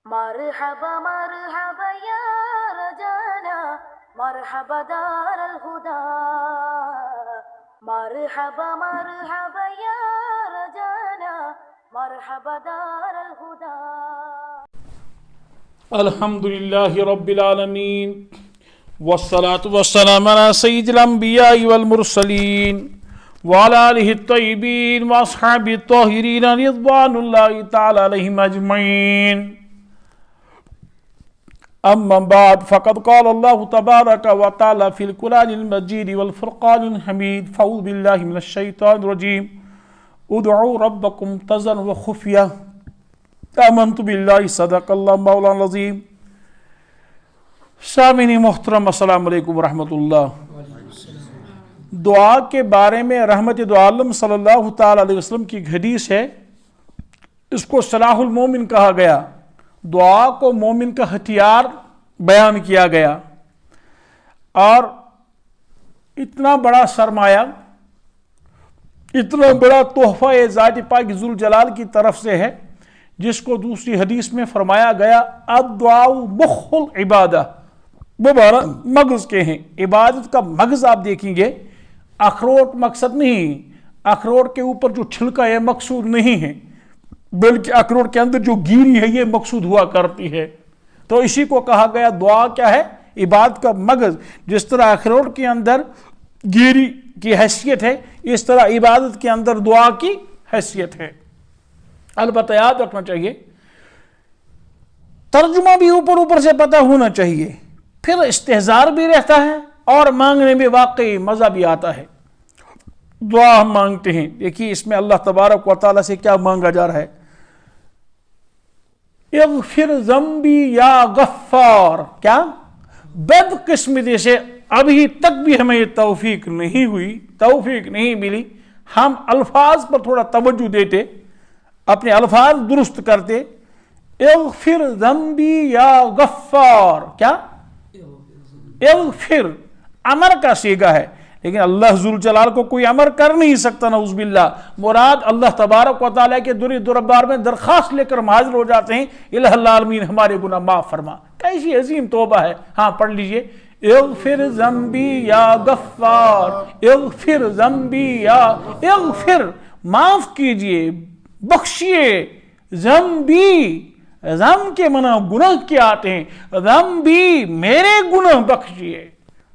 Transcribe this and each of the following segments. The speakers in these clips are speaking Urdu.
مرحبا مرحبا یا رجانا مرحبا دار الہدا مرحبا مرحبا یا رجانا مرحبا دار الہدا. الحمد للہ رب العالمین والصلاة والسلام على سید الانبیاء والمرسلین وعلى آلہ الطیبین واصحابہ الطاہرین رضوان اللہ تعالی علیہم اجمعین. اما بعد فقد قال اللہ تبارک وتعالی فی القرآن المجید والفرقان الحمید. فاعوذ باللہ من الشیطان الرجیم. ادعوا ربکم تضرعا وخفیہ. آمنت باللہ صدق اللہ مولانا العظیم. سامعین محترم السلام علیکم ورحمۃ اللہ. دعا کے بارے میں رحمت دو عالم صلی اللہ تعالی علیہ وسلم کی حدیث ہے. اس کو صلاح المومن کہا گیا. دعا کو مومن کا ہتھیار بیان کیا گیا اور اتنا بڑا سرمایہ، اتنا بڑا تحفہ ذات پاک ذوالجلال کی طرف سے ہے جس کو دوسری حدیث میں فرمایا گیا الدعاء مخ العبادہ. وہ مغز کے ہیں. عبادت کا مغز آپ دیکھیں گے. اخروٹ مقصد نہیں، اخروٹ کے اوپر جو چھلکا ہے مقصود نہیں ہے، بلکہ اخروٹ کے اندر جو گیری ہے یہ مقصود ہوا کرتی ہے. تو اسی کو کہا گیا دعا کیا ہے؟ عبادت کا مغز. جس طرح اخروٹ کے اندر گیری کی حیثیت ہے، اس طرح عبادت کے اندر دعا کی حیثیت ہے. البتہ یاد رکھنا چاہیے ترجمہ بھی اوپر سے پتہ ہونا چاہیے، پھر استحضار بھی رہتا ہے اور مانگنے میں واقعی مزہ بھی آتا ہے. دعا ہم مانگتے ہیں، دیکھیے اس میں اللہ تبارک و تعالیٰ سے کیا مانگا جا رہا ہے. اغفر ذنبی یا غفار. کیا بدقسمتی سے ابھی تک بھی ہمیں یہ توفیق نہیں ہوئی، توفیق نہیں ملی. ہم الفاظ پر تھوڑا توجہ دیتے، اپنے الفاظ درست کرتے. اغفر ذنبی یا غفار. کیا اغفر امر کا صیغہ ہے، لیکن اللہ ذوالجلال کو کوئی امر کر نہیں سکتا. نعوذ باللہ. مراد اللہ تبارک و تعالیٰ کے دربار میں درخواست لے کر ہم حاضر ہو جاتے ہیں، الہ العالمین ہمارے گناہ معاف فرما. کیسی عظیم توبہ ہے. ہاں پڑھ لیجئے اغفر ذنبی یا غفار. اغفر ذنبی یا اغفر معاف کیجئے، بخشیے. ذنبی ذنب کے معنی گناہ کیا آتے ہیں. ذنبی میرے گناہ بخشیے،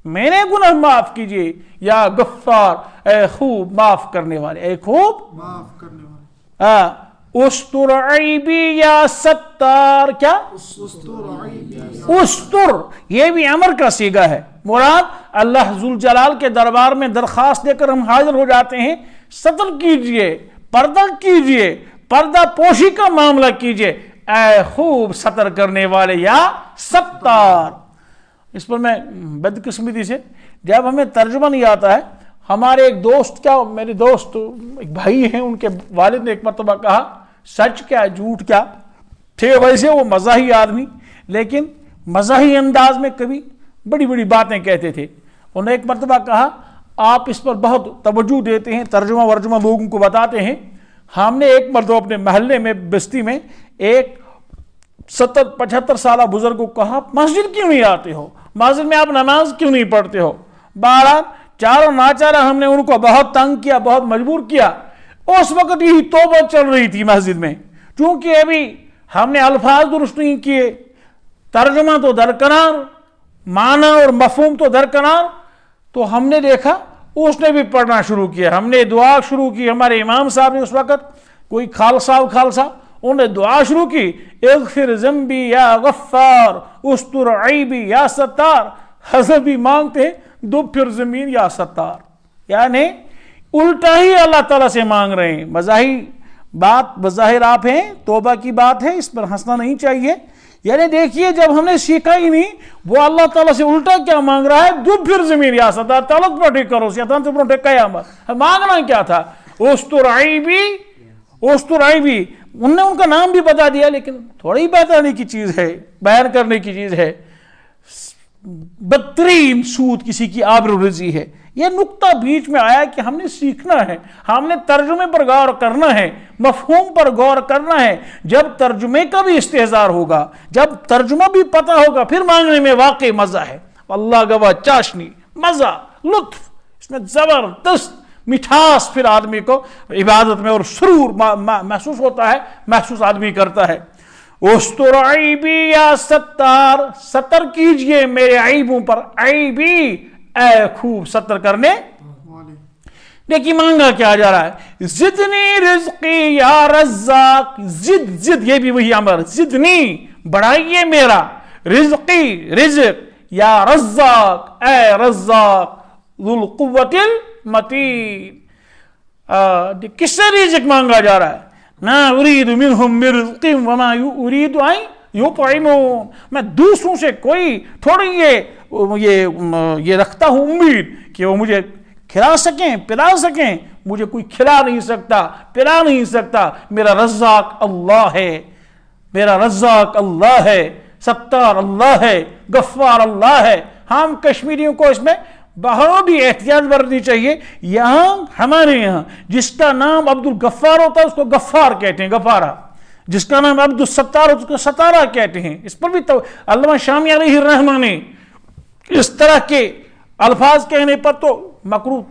میرے گناہ معاف کیجئے. یا غفار اے خوب معاف کرنے والے، اے خوب معاف کرنے والے. استر عیبی یا ستار. کیا استر یہ بھی امر کا صیغہ ہے. مراد اللہ ذوالجلال کے دربار میں درخواست دے کر ہم حاضر ہو جاتے ہیں. ستر کیجئے، پردہ کیجئے، پردہ پوشی کا معاملہ کیجئے. اے خوب ستر کرنے والے یا ستار. اس پر میں بدقسمتی سے جب ہمیں ترجمہ نہیں آتا ہے، ہمارے ایک دوست، کیا میرے دوست ایک بھائی ہیں، ان کے والد نے ایک مرتبہ کہا سچ کیا جھوٹ کیا تھے. ویسے وہ مزاحی آدمی، لیکن مزاحی انداز میں کبھی بڑی بڑی باتیں کہتے تھے. انہوں نے ایک مرتبہ کہا آپ اس پر بہت توجہ دیتے ہیں، ترجمہ ورجمہ لوگوں کو بتاتے ہیں. ہم نے ایک مرتبہ اپنے محلے میں بستی میں ایک 70-75 سالہ بزرگ کو کہا مسجد کیوں نہیں آتے ہو، مسجد میں آپ نماز کیوں نہیں پڑھتے ہو. بہرحال چاروں ناچارہ ہم نے ان کو بہت تنگ کیا، بہت مجبور کیا. اس وقت یہی توبہ چل رہی تھی مسجد میں، چونکہ ابھی ہم نے الفاظ درست نہیں کیے، ترجمہ تو درکنار، معنی اور مفہوم تو درکنار. تو ہم نے دیکھا اس نے بھی پڑھنا شروع کیا، ہم نے دعا شروع کی. ہمارے امام صاحب نے اس وقت کوئی خالصہ انہوں نے دعا شروع کی اغفر ذنبی یا غفار استر عیبی یا ستار. حضرت بھی مانگتے ہیں دو پھر زمین یا ستار، یعنی الٹا ہی اللہ تعالیٰ سے مانگ رہے ہیں. مظاہر بات بظاہر آپ ہیں، توبہ کی بات ہے، اس پر ہنسنا نہیں چاہیے. یعنی دیکھیے جب ہم نے سیکھا ہی نہیں، وہ اللہ تعالیٰ سے الٹا کیا مانگ رہا ہے، دو پھر زمین یا ستار. تعلق پروٹے کرو شیطان سے پروٹے قیامت. مانگنا کیا تھا؟ استر عیبی، استر عیبی. انہوں نے ان کا نام بھی بتا دیا، لیکن تھوڑی بتانے کی چیز ہے، بیان کرنے کی چیز ہے. بدترین سود کسی کی آبروریزی ہے۔ یہ نقطہ بیچ میں آیا کہ ہم نے سیکھنا ہے، ہم نے ترجمے پر غور کرنا ہے، مفہوم پر غور کرنا ہے۔ جب ترجمے کا بھی استحضار ہوگا، جب ترجمہ بھی پتہ ہوگا، پھر مانگنے میں واقعی مزہ ہے۔ اللہ گواہ، چاشنی، مزہ، لطف، اس میں زبردست مٹھاس پھر آدمی کو عبادت میں اور سرور محسوس ہوتا ہے، محسوس آدمی کرتا ہے۔ استر عیبی یا ستار، ستر کیجئے میرے عیبوں پر، عیبی اے خوب ستر کرنے۔ دیکھیے مانگا کیا جا رہا ہے، زدنی رزقی یا رزاق، زد یہ بھی وہی امر، زدنی بڑھائیے میرا، رزقی رزق، یا رزاق اے رزاق، ذو القوت المتین۔ کس سے رزق مانگا جا رہا ہے؟ نا اريد منهم من رزق وما اريد ان يطعمون، میں دوسروں سے کوئی تھوڑی یہ رکھتا ہوں امید کہ وہ مجھے کھلا سکیں، پلا سکیں، مجھے کوئی کھلا نہیں سکتا، پلا نہیں سکتا۔ میرا رزاق اللہ ہے، میرا رزاق اللہ ہے، ستار اللہ ہے، غفار اللہ ہے۔ ہم کشمیریوں کو اس میں بہت ہی احتیاط برتنی چاہیے۔ یہاں ہمارے یہاں جس کا نام عبد الغفار ہوتا ہے اس کو غفار کہتے ہیں، غفارہ۔ جس کا نام عبد الستار ہوتا ہے اس کو ستارہ کہتے ہیں۔ اس پر بھی علامہ شامی علیہ الرحمہ نے اس طرح کے الفاظ کہنے پر تو مکروہ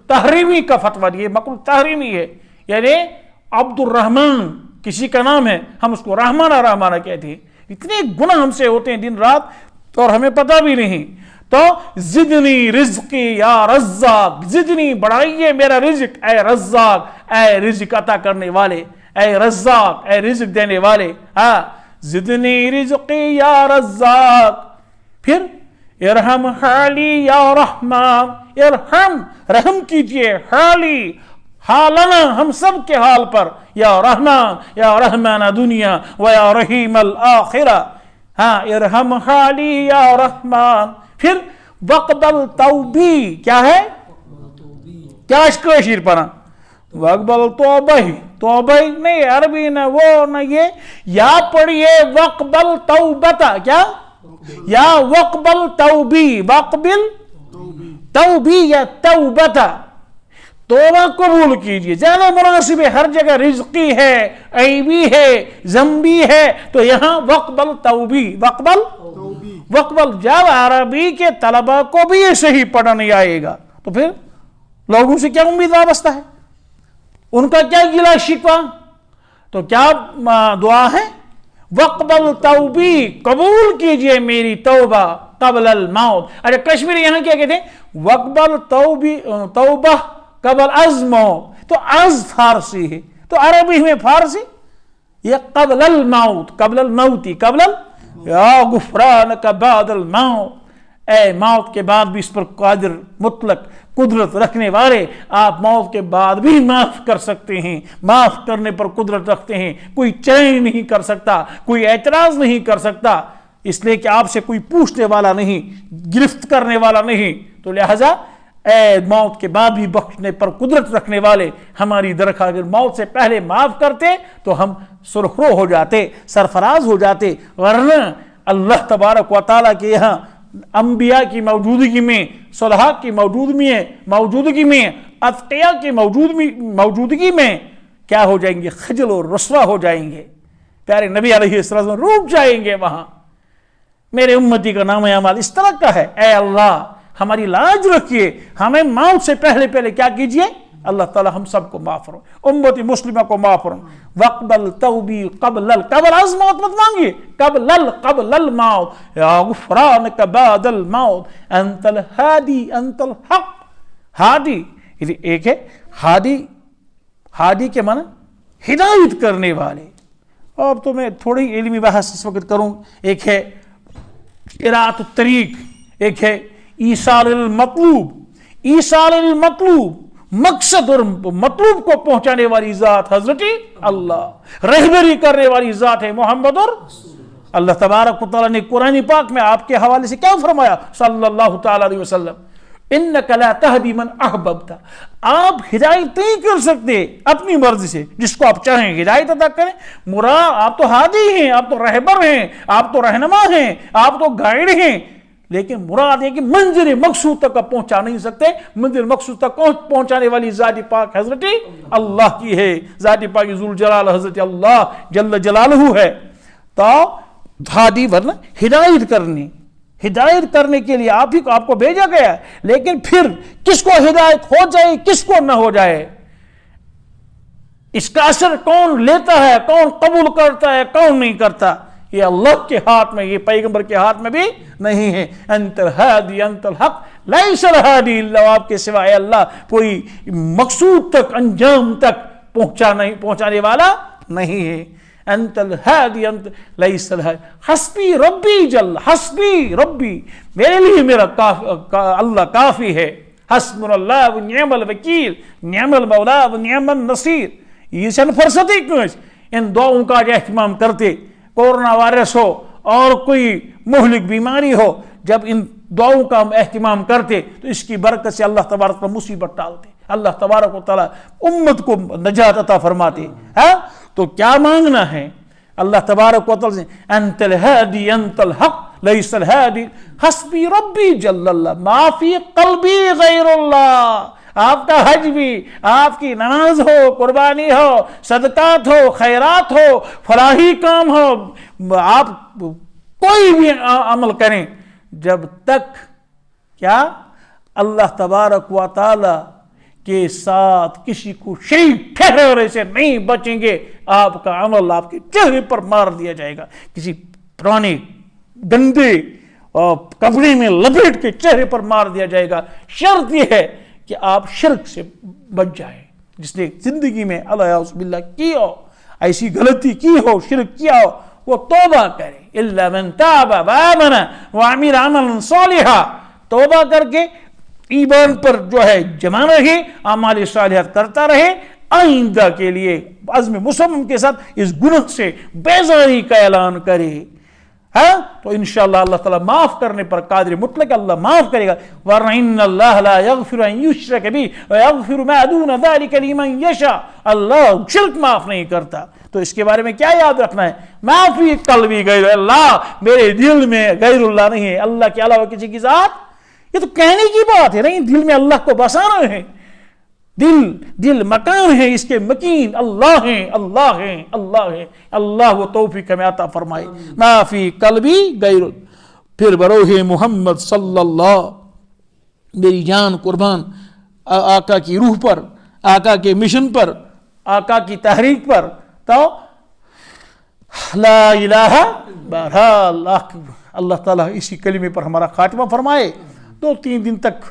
تحریمی کا فتویٰ دیا، مکروہ تحریمی ہے۔ یعنی عبد الرحمن کسی کا نام ہے، ہم اس کو رحمانہ کہتے ہیں۔ اتنے گناہ ہم سے ہوتے ہیں دن رات اور ہمیں پتہ بھی نہیں۔ تو زدنی رزقی یا رزاق، زدنی بڑھائیے میرا رزق، اے رزاق اے رزق عطا کرنے والے، اے رزاق اے رزق دینے والے۔ زدنی رزقی یا رزاق، پھر ارحم حالی یا رحمان، ارحم رحم کیجئے، حالی حالنا ہم سب کے حال پر، یا رحمان یا رحمان دنیا و یا رحیم الآخرہ۔ ارحم حالی یا رحمان۔ پھر وقبل توبی، کیا ہے؟ کیا اشکر پڑھا؟ وقبل توبہی، توبہی نہیں عربی نہ وہ نہ یہ، یا پڑھیے وقبل توبتا، کیا؟ یا وقبل توبی، وقبل توبی یا توبتا، توبہ قبول کیجئے۔ زیادہ مناسب ہے، ہر جگہ رزقی ہے، عیبی ہے، ذنبی ہے، تو یہاں وقبل توبی، وقبل۔ جب عربی کے طلبہ کو بھی یہ صحیح پڑھنا نہیں آئے گا تو پھر لوگوں سے کیا امید وابستہ ہے؟ ان کا کیا گلہ شکوہ؟ تو کیا دعا ہے؟ وقبل توبی، قبول کیجئے میری توبہ قبل الموت۔ اچھا کشمیری یہاں کیا کہتے ہیں؟ وقبل توبہ قبل از موت، تو از فارسی ہے، تو عربی میں فارسی یہ قبل الموت، قبل الموتی، قبل یا غفرانک بعد الموت، اے موت کے بعد بھی اس پر قادر مطلق قدرت رکھنے والے، آپ موت کے بعد بھی معاف کر سکتے ہیں، معاف کرنے پر قدرت رکھتے ہیں، کوئی چین نہیں کر سکتا، کوئی اعتراض نہیں کر سکتا، اس لیے کہ آپ سے کوئی پوچھنے والا نہیں، گرفت کرنے والا نہیں۔ تو لہذا اے موت کے بعد بھی بخشنے پر قدرت رکھنے والے، ہماری درخواست اگر موت سے پہلے معاف کرتے تو ہم سرخرو ہو جاتے، سرفراز ہو جاتے، ورنہ اللہ تبارک و تعالیٰ کے یہاں انبیاء کی موجودگی میں، صلحاء کی موجودگی میں، اتقیاء کی موجودگی میں کیا ہو جائیں گے؟ خجل اور رسوا ہو جائیں گے۔ پیارے نبی علیہ السلام روٹ جائیں گے وہاں۔ میرے امتی کا نام اعمال اس طرح کا ہے، اے اللہ ہماری لاج رکھیے، ہمیں موت سے پہلے کیا کیجئے؟ اللہ تعالی ہم سب کو معاف فرمائے، امت مسلمہ کو معاف فرمائے۔ وقبل توبی قبل از موت مت مانگیے، قبل الموت، یا غفرانک بعد الموت، انت الہادی انت الحق۔ ہادی ایک ہے، ہادی کے معنی ہدایت کرنے والے۔ اب تو میں تھوڑی علمی بحث اس وقت کروں۔ ایک ہے قراءۃ الطریق، ایک ہے ایصال المطلوب، مقصد اور مطلوب کو پہنچانے والی ذات حضرت اللہ، رہبری کرنے والی ذات ہے محمد۔ اور اللہ تبارک و تعالیٰ نے قرآن پاک میں آپ کے حوالے سے کیا فرمایا صلی اللہ تعالیٰ علیہ وسلم؟ انک لا تہدی من احببت، آپ ہدایت نہیں کر سکتے اپنی مرضی سے، جس کو آپ چاہیں ہدایت عطا کریں۔ مراد آپ تو ہادی ہیں، آپ تو رہبر ہیں، آپ تو رہنما ہیں، آپ تو گائیڈ ہیں، لیکن مراد ہے کہ منزل مقصود تک آپ پہنچا نہیں سکتے. منزل مقصود تک پہنچانے والی ذات پاک حضرت اللہ کی ہے. ذات پاک ذوالجلال حضرت اللہ جل جلالہ ہے. تو ہادی ورنہ ہدایت کرنے کے لیے آپ کو بھیجا گیا ہے. لیکن پھر کس کو ہدایت ہو جائے کس کو نہ ہو جائے, اس کا اثر کون لیتا ہے, کون قبول کرتا ہے, کون نہیں کرتا, یہ اللہ کے ہاتھ میں, یہ پیغمبر کے ہاتھ میں بھی نہیں ہے. انت الہادی انت الحق لیس الہادی الا, آپ کے سوائے اللہ کوئی مقصود تک انجام تک پہنچانے والا نہیں ہے. انت الہادی انت لیس الہادی. حسبی ربی جل, حسبی ربی, میرے لیے میرا اللہ کافی ہے. حسبنا اللہ و نعم الوکیل, نعم المولا و نعم النصیر. یہ چھن فرصتی کیس ان دعاؤں کا اہتمام کرتے. کورونا وائرس ہو اور کوئی مہلک بیماری ہو, جب ان دعاؤں کا ہم اہتمام کرتے تو اس کی برکت سے اللہ تبارک و مصیبت ٹالتے, اللہ تبارک و تعالی امت کو نجات عطا فرماتے. تو کیا مانگنا ہے اللہ تبارک و تعالی سے؟ انت الہادی انت الحق لیس الہادی. حسبی ربی جل اللہ, ما فی قلبی غیر اللہ. آپ کا حج بھی, آپ کی نماز ہو, قربانی ہو, صدقات ہو, خیرات ہو, فلاحی کام ہو, آپ کوئی بھی عمل کریں, جب تک کیا اللہ تبارک و تعالی کے ساتھ کسی کو شریک ٹھہرانے سے نہیں بچیں گے, آپ کا عمل آپ کے چہرے پر مار دیا جائے گا. کسی پرانے گندے کپڑے میں لپیٹ کے چہرے پر مار دیا جائے گا. شرط یہ ہے کہ آپ شرک سے بچ جائیں. جس نے زندگی میں الیاذ باللہ کی ہو, ایسی غلطی کی ہو, شرک کیا ہو, وہ توبہ کرے. الا من تاب وآمن وعمل عملا صالحا, توبہ کر کے ایمان پر جو ہے جمع رہے, اعمال صالحات کرتا رہے, آئندہ کے لیے عزم مصمم کے ساتھ اس گناہ سے بیزاری کا اعلان کرے. تو انشاءاللہ اللہ تعالیٰ معاف کرنے پر قادر مطلق, اللہ معاف کرے گا. ورنہ ان اللہ لا یغفر ان یشرک بہ ویغفر ما دون ذلک لمن یشاء, اللہ شرک معاف نہیں کرتا. تو اس کے بارے میں کیا یاد رکھنا ہے؟ معافی قلبی غیر اللہ, میرے دل میں غیر اللہ نہیں ہے, اللہ کے علاوہ کسی کی ذات. یہ تو کہنے کی بات ہے, نہیں دل میں اللہ کو بسانا ہے. دل مکان ہے, اس کے مکین اللہ ہیں, اللہ ہیں, اللہ ہیں. اللہ وہ توفیق ہمیں عطا فرمائے. ما فی قلبی غیر. پھر بروح محمد صلی اللہ, میری جان قربان آقا کی روح پر, آقا کے مشن پر, آقا کی تحریک پر. تو لا الہ, بہرحال اللہ تعالیٰ اسی کلمے پر ہمارا خاتمہ فرمائے. 2-3 دن تک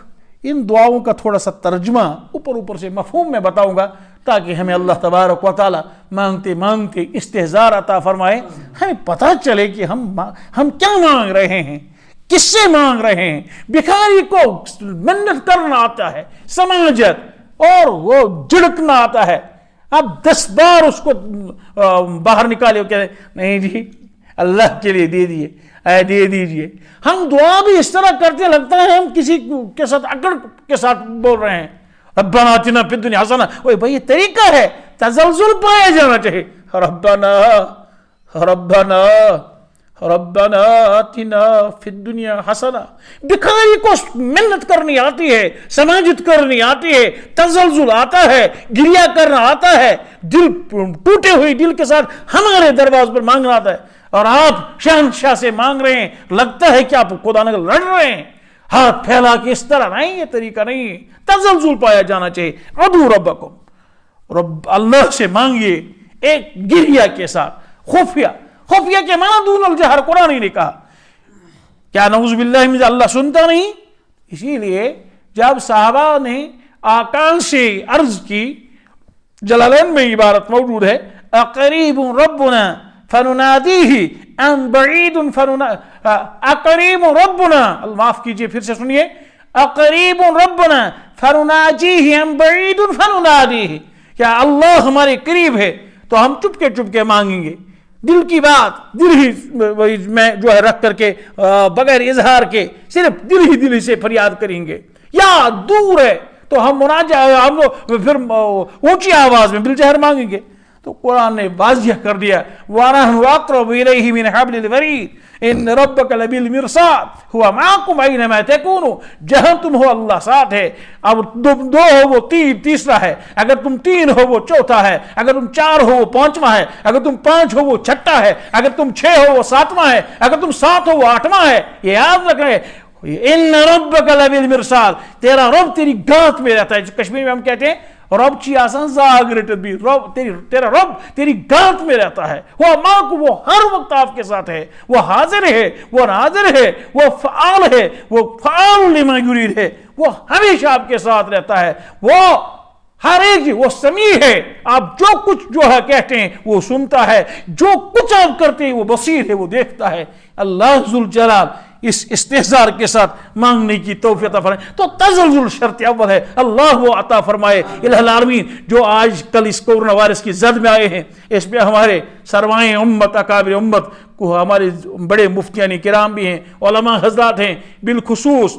ان دعاؤں کا تھوڑا سا ترجمہ اوپر سے مفہوم میں بتاؤں گا, تاکہ ہمیں اللہ تبارک و تعالی مانگتے مانگتے استحضار عطا فرمائے. ہمیں پتہ چلے کہ ہم کیا مانگ رہے ہیں, کس سے مانگ رہے ہیں. بھکاری کو منت کرنا آتا ہے, سماجت اور وہ جھڑکنا آتا ہے. اب 10 بار اس کو باہر نکالے, وہ کہتے نہیں جی اللہ کے لیے دے دیے, دے دیجئے. ہم دعا بھی اس طرح کرتے لگتا ہے ہم کسی کے ساتھ اکڑ کے ساتھ بول رہے ہیں. ربنا آتنا فی الدنیا حسنہ, اوے بھائی یہ طریقہ ہے, تزلزل پایا جانا چاہیے. ربنا آتنا فی الدنیا حسنہ. بھکاری کو محنت کرنی آتی ہے, سماجت کرنی آتی ہے, تزلزل آتا ہے, گریہ کرنا آتا ہے, دل ٹوٹے ہوئے دل کے ساتھ ہمارے دروازے پر مانگنا آتا ہے. اور آپ شہنشاہ سے مانگ رہے ہیں, لگتا ہے کہ آپ خدا نگر لڑ رہے ہیں, ہاتھ پھیلا کے اس طرح نہیں, یہ طریقہ نہیں ہے. تزلزل پایا جانا چاہیے. ادعوا ربکم, رب اللہ سے مانگیے ایک گریہ کے ساتھ, خفیہ کے معنی دون الجہر قرآن نے کہا. کیا نعوذ باللہ من اللہ سنتا نہیں؟ اسی لیے جب صحابہ نے آقا سے عرض کی, جلالین میں عبارت موجود ہے, اقریب ربنا فننادیہ ام بعید اقریب ربنا, معاف کیجئے پھر سے سنیے, اقریب ربنا فنناجیہ ام بعید فننادیہ. کیا اللہ ہمارے قریب ہے تو ہم چپ کے مانگیں گے, دل کی بات دل ہی میں جو ہے رکھ کر کے, بغیر اظہار کے صرف دل ہی سے فریاد کریں گے, یا دور ہے تو ہم پھر اونچی آواز میں بالجہر مانگیں گے. تو قرآن نے واضح کر دیا وَنَحْنُ أَقْرَبُ إِلَيْهِ مِنْ حَبْلِ الْوَرِيدِ إِنَّ رَبَّكَ لَبِالْمِرْصَادِ هُوَ مَعَكُمْ أَيْنَمَا تَكُونُوا جہاں تم ہو اللہ ساتھ ہے. اب دو ہو وہ تیسرا ہے, اگر تم تین ہو وہ چوتھا ہے, اگر تم چار ہو وہ پانچواں ہے, اگر تم پانچ ہو وہ چھٹا ہے, اگر تم چھ ہو وہ ساتواں ہے, اگر تم سات ہو وہ آٹھواں ہے. یہ یاد رکھیں ان ربک لبالمرصاد, تیرا رب تیری گانت میں رہتا ہے. کشمیر میں ہم کہتے ہیں رب چی آسان زاگ رٹت بھی, تیرا رب تیری گانت میں رہتا ہے. وہ ماں کو وہ ہر وقت آپ کے ساتھ ہے, وہ حاضر ہے, وہ ناظر ہے, وہ فعال ہے, وہ فعال لما یرید ہے, وہ ہمیشہ آپ کے ساتھ رہتا ہے. وہ ہر ایک وہ سمیع ہے, آپ جو کچھ جو ہے کہتے ہیں وہ سنتا ہے, جو کچھ آپ کرتے ہیں وہ بصیر ہے, وہ دیکھتا ہے. اللہ ذوالجلال اس استحضار کے ساتھ مانگنے کی توفیق عطا فرمائے. تو تزلزل شرط اول ہے, اللہ وہ عطا فرمائے. الہ العالمین جو آج کل اس کورونا وائرس کی زد میں آئے ہیں, اس میں ہمارے سروائیں امت, اکابر امت کو ہمارے بڑے مفتیان کرام بھی ہیں, علماء حضرات ہیں, بالخصوص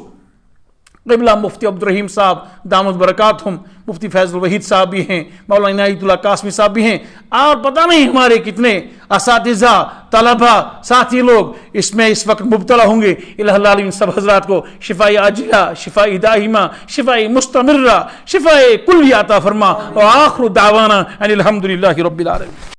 قبلہ مفتی عبدالرحیم صاحب دامت برکاتہم, مفتی فیض الوحید صاحب بھی ہیں, مولانا عنایت اللہ قاسمی صاحب بھی ہیں, اور پتہ نہیں ہمارے کتنے اساتذہ, طلبہ, ساتھی لوگ اس میں اس وقت مبتلا ہوں گے. الہ العالمین سب حضرات کو شفاء عاجلہ, شفاء دائمہ, شفاء مستمرہ, شفاء کلیہ عطا فرما. وآخر دعوانا ان الحمدللہ رب العالمین.